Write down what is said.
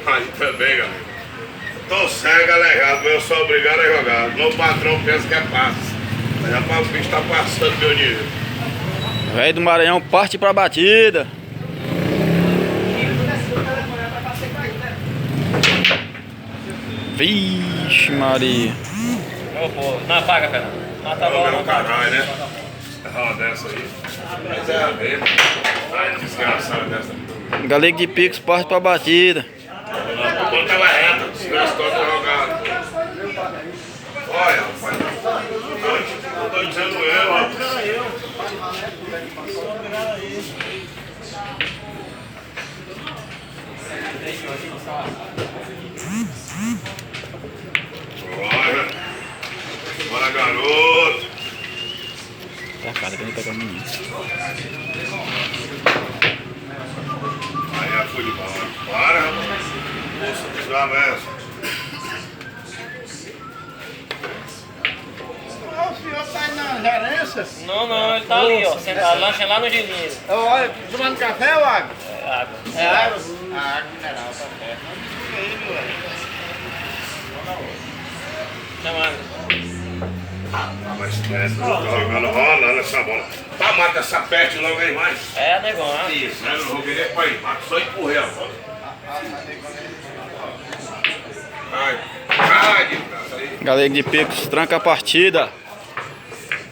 Aí também, galera. Tô cego, alegado, eu sou obrigado a jogar. Meu patrão pensa que é fácil. Mas rapaz, o bicho tá passando meu dinheiro. Velho do Maranhão parte pra batida. Vixe Maria. Ô, pô, não paga, Fernando. Mata a bola, Não, não paga. caralho, né? É uma dessa aí. Mas é a mesma. Ai, desgraçada dessa. Galego de Pix parte pra batida. A bola tava reta, se não estou jogado. Olha, rapaz. Não tô dizendo eu, rapaz. Bora. Bora, garoto. Tá, cara, tem que pegar o menino. Aí é futebol. Para, rapaz. Moça, desgraça. O senhor tá aí na gerência? Não, ele tá ali, ó. Sentado, lancha lá no gelinho. Olha, tomando café ou água? É água. É água? Água mineral, tá certo. Chamando. Mas tá jogando, rolando essa bola. Tá, mata essa peste logo aí, mais. É, negão, ó. Isso, né? Eu não joguei nem pra ir. Mata só empurrei a bola. Ai, desgraça aí. Galego de Pix tranca a partida.